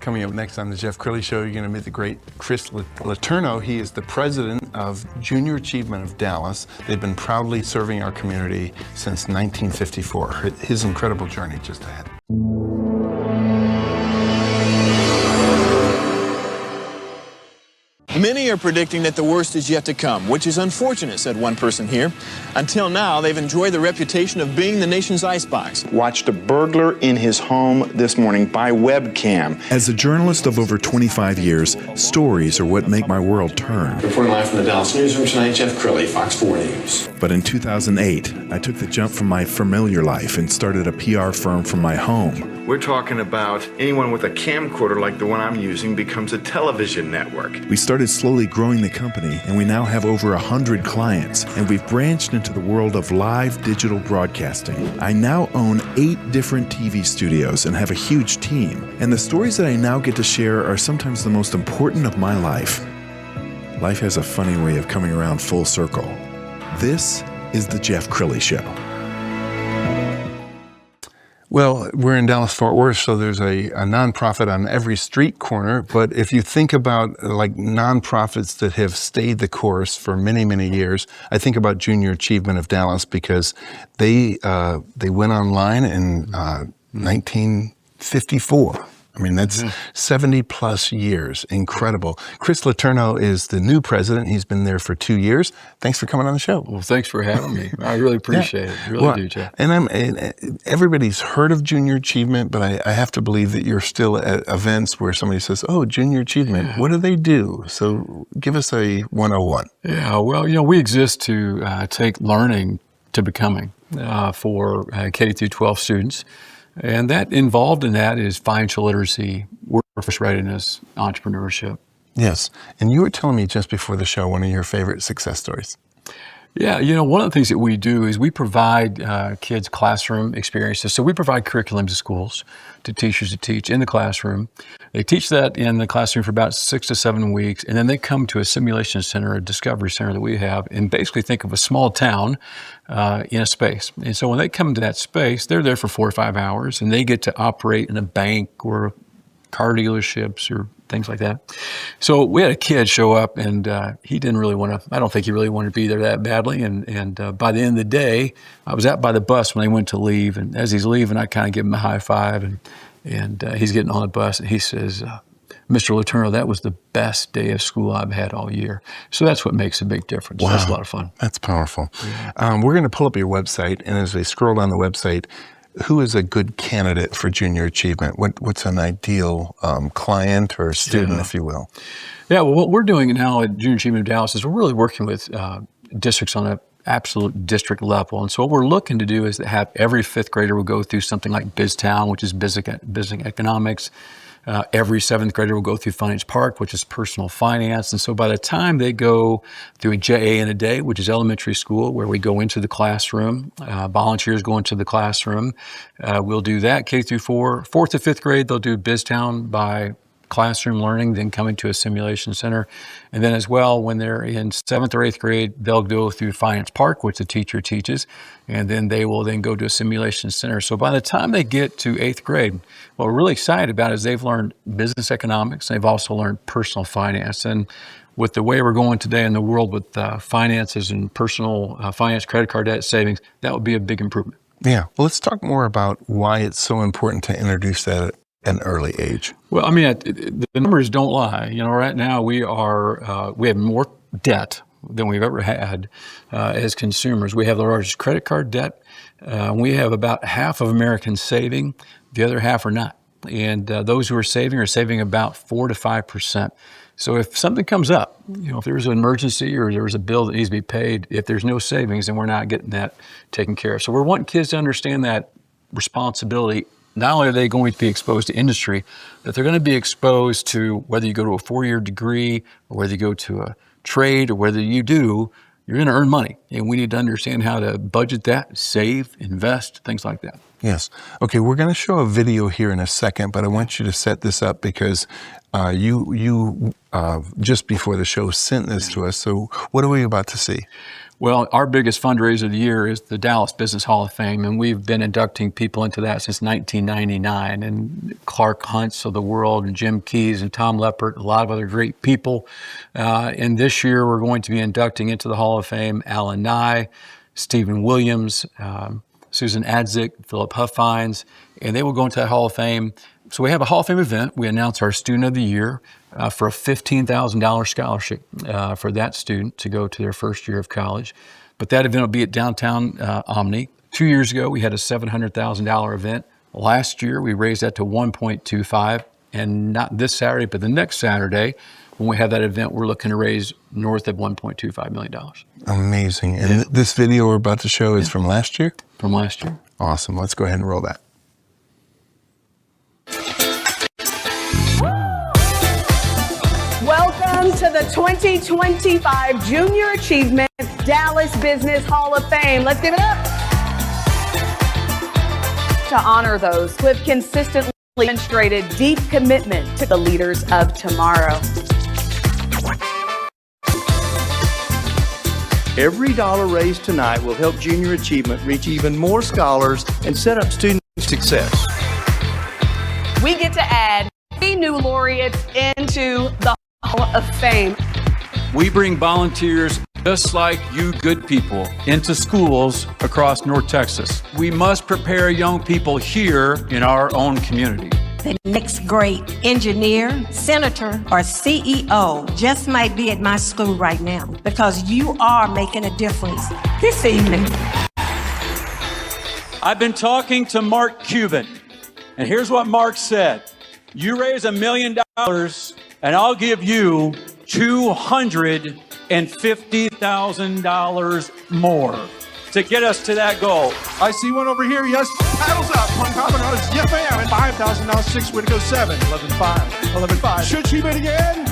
Coming up next on the Jeff Crilley Show, you're going to meet the great Chris LaTurno. He is the president of Junior Achievement of Dallas. They've been proudly serving our community since 1954. His incredible journey just ahead. Many are predicting that the worst is yet to come, which is unfortunate, said one person here. Until now, they've enjoyed the reputation of being the nation's icebox. Watched a burglar in his home this morning by webcam. As a journalist of over 25 years, stories are what make my world turn. Reporting live from the Dallas newsroom tonight, Jeff Crilley, Fox 4 News. But in 2008, I took the jump from my familiar life and started a PR firm from my home. We're talking about anyone with a camcorder like the one I'm using becomes a television network. We started slowly growing the company, and we now have over 100 clients, and we've branched into the world of live digital broadcasting. I now own 8 different TV studios and have a huge team, and the stories that I now get to share are sometimes the most important of my life. Life has a funny way of coming around full circle. This is the Jeff Crilley Show. Well, we're in Dallas-Fort Worth, so there's a nonprofit on every street corner. But if you think about like nonprofits that have stayed the course for many, many years, I think about Junior Achievement of Dallas because they went online in 1954. I mean, that's 70 plus years. Incredible. Chris LaTurno is the new president. He's been there for 2 years. Thanks for coming on the show. Well, thanks for having me. I really appreciate it. Really do, Jeff. And everybody's heard of Junior Achievement, but I have to believe that you're still at events where somebody says, oh, Junior Achievement, what do they do? So give us a 101. Yeah, well, we exist to take learning to becoming for K through 12 students. And that involved in that is financial literacy, workforce readiness, entrepreneurship. Yes. And you were telling me just before the show one of your favorite success stories. Yeah, one of the things that we do is we provide kids classroom experiences. So we provide curriculum to schools, to teachers to teach in the classroom. They teach that in the classroom for about 6 to 7 weeks, and then they come to a simulation center, a discovery center that we have, and basically think of a small town in a space. And so when they come to that space, they're there for 4 or 5 hours, and they get to operate in a bank or car dealerships or things like that. So we had a kid show up, and he didn't really want to, I don't think he really wanted to be there that badly. And by the end of the day, I was out by the bus when they went to leave. And as he's leaving, I kind of give him a high five, and he's getting on the bus, and he says, Mr. LaTurno, that was the best day of school I've had all year. So that's what makes a big difference. Wow. That's a lot of fun. That's powerful. Yeah. We're going to pull up your website, and as they scroll down the website, who is a good candidate for Junior Achievement? What's an ideal client or student, if you will? Yeah, well, what we're doing now at Junior Achievement of Dallas is we're really working with districts on an absolute district level. And so what we're looking to do is to have every 5th grader will go through something like BizTown, which is business economics. Every 7th grader will go through Finance Park, which is personal finance. And so by the time they go through a JA in a day, which is elementary school, where we go into the classroom, volunteers go into the classroom, we'll do that K through 4. 4th to 5th grade, they'll do BizTown by classroom learning, then coming to a simulation center. And then as well, when they're in 7th or 8th grade, they'll go through Finance Park, which the teacher teaches, and then they will then go to a simulation center. So by the time they get to 8th grade, what we're really excited about is they've learned business economics. They've also learned personal finance. And with the way we're going today in the world with finances and personal finance, credit card debt, savings, that would be a big improvement. Yeah. Well, let's talk more about why it's so important to introduce that at an early age. Well, I mean, the numbers don't lie. Right now we have more debt than we've ever had as consumers. We have the largest credit card debt. We have about half of Americans saving. The other half are not. And those who are saving about 4 to 5%. So if something comes up, if there's an emergency or there's a bill that needs to be paid, if there's no savings, then we're not getting that taken care of. So we're wanting kids to understand that responsibility. Not only are they going to be exposed to industry, but they're going to be exposed to whether you go to a 4-year degree or whether you go to a trade or whether you do, you're going to earn money. And we need to understand how to budget that, save, invest, things like that. Yes. Okay, we're going to show a video here in a second, but I want you to set this up because you just before the show sent this to us. So what are we about to see? Well, our biggest fundraiser of the year is the Dallas Business Hall of Fame, and we've been inducting people into that since 1999. And Clark Hunts of the world, and Jim Keyes, and Tom Leppert, a lot of other great people. And this year, we're going to be inducting into the Hall of Fame Alan Nye, Stephen Williams, Susan Adzik, Philip Huffines, and they will go into that Hall of Fame. So we have a Hall of Fame event. We announce our Student of the Year for a $15,000 scholarship for that student to go to their first year of college. But that event will be at downtown Omni. 2 years ago, we had a $700,000 event. Last year, we raised that to $1.25, and not this Saturday, but the next Saturday, when we have that event, we're looking to raise north of $1.25 million. Amazing. And this video we're about to show is from last year? From last year. Awesome. Let's go ahead and roll that. Welcome to the 2025 Junior Achievement Dallas Business Hall of Fame. Let's give it up. To honor those who have consistently demonstrated deep commitment to the leaders of tomorrow. Every dollar raised tonight will help Junior Achievement reach even more scholars and set up student success. We get to add 3 new laureates into the Hall of Fame. We bring volunteers just like you good people into schools across North Texas. We must prepare young people here in our own community. The next great engineer, senator, or CEO just might be at my school right now because you are making a difference this evening. I've been talking to Mark Cuban, and here's what Mark said. You raise $1 million, and I'll give you $250,000 more to get us to that goal. I see one over here. Yes, paddles up. One dominoes. Yes, ma'am. And $5,000. 6 way to go. 7. 11.5. 11.5. Should she bid again?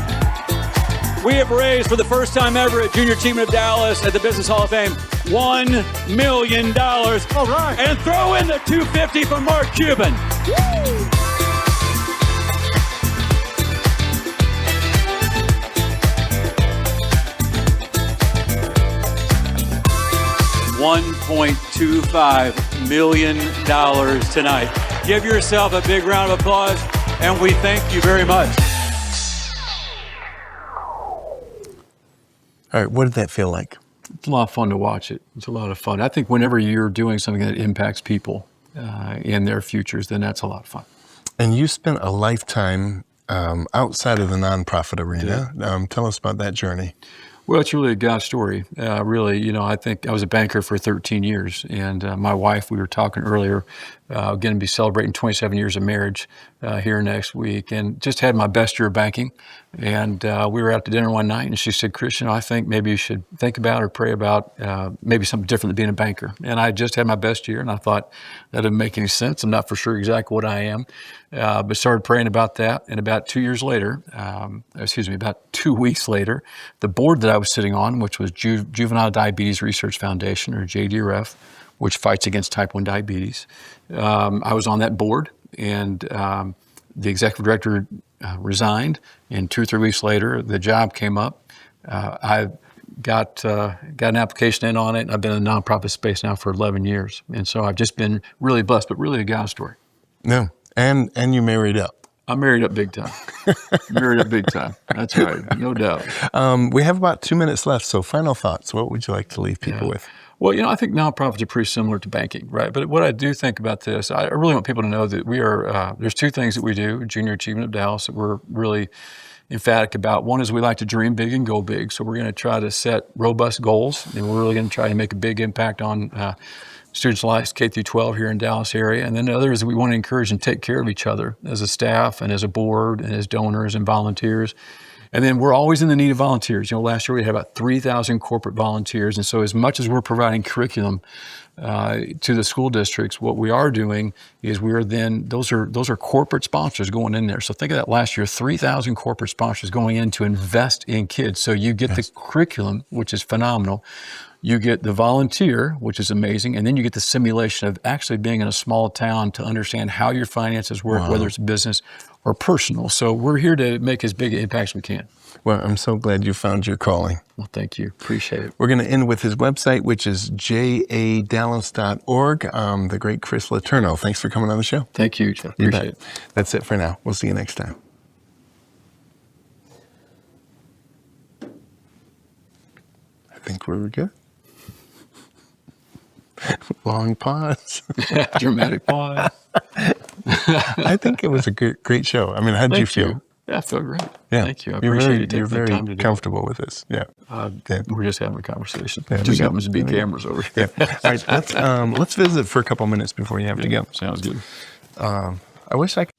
We have raised for the first time ever at Junior Achievement of Dallas at the Business Hall of Fame $1 million. All right. And throw in the $250 for Mark Cuban. Woo! $1.25 million tonight. Give yourself a big round of applause, and we thank you very much. All right, what did that feel like? It's a lot of fun to watch it. It's a lot of fun. I think whenever you're doing something that impacts people in their futures, then that's a lot of fun. And you spent a lifetime outside of the nonprofit arena. Yeah. Tell us about that journey. Well, it's really a God story. Really, you know, I think I was a banker for 13 years, and my wife, we were talking earlier, going to be celebrating 27 years of marriage here next week, and just had my best year of banking. And we were out to dinner one night, and she said, "Chris, you know, I think maybe you should think about or pray about maybe something different than being a banker." And I just had my best year, and I thought that didn't make any sense. I'm not for sure exactly what I am, but started praying about that. And about 2 years later, about 2 weeks later, the board that I was sitting on, which was Juvenile Diabetes Research Foundation, or JDRF, which fights against type 1 diabetes. I was on that board, and the executive director resigned, and 2 or 3 weeks later, the job came up. I got an application in on it, and I've been in the nonprofit space now for 11 years. And so I've just been really blessed, but really a God story. No, and you married up. I'm married up big time. Married up big time. That's right, no doubt. We have about 2 minutes left, so final thoughts. What would you like to leave people with? Well, you know, I think nonprofits are pretty similar to banking, right? But what I do think about this, I really want people to know that we are, there's 2 things that we do, Junior Achievement of Dallas, that we're really emphatic about. One is we like to dream big and go big. So we're going to try to set robust goals, and we're really going to try to make a big impact on students' lives, K through 12 here in Dallas area. And then the other is we want to encourage and take care of each other as a staff and as a board and as donors and volunteers. And then we're always in the need of volunteers. You know, last year we had about 3,000 corporate volunteers. And so as much as we're providing curriculum to the school districts, what we are doing is those are corporate sponsors going in there. So think of that last year, 3,000 corporate sponsors going in to invest in kids. So you get the curriculum, which is phenomenal. You get the volunteer, which is amazing, and then you get the simulation of actually being in a small town to understand how your finances work, whether it's business or personal. So we're here to make as big an impact as we can. Well, I'm so glad you found your calling. Well, thank you. Appreciate it. We're going to end with his website, which is jadallas.org. The great Chris LaTurno. Thanks for coming on the show. Thank you, Jeff. Appreciate it. That's it for now. We'll see you next time. I think we're good. Long pause. Dramatic pause. I think it was a great show. I mean, how did you feel? Yeah, I feel great. Yeah. Thank you. I appreciate it. You're very comfortable with this. Yeah. We're just having a conversation. Yeah, just happens to be cameras over here. Yeah. All right. Let's visit for a couple minutes before you have to go. Sounds good. I wish I could.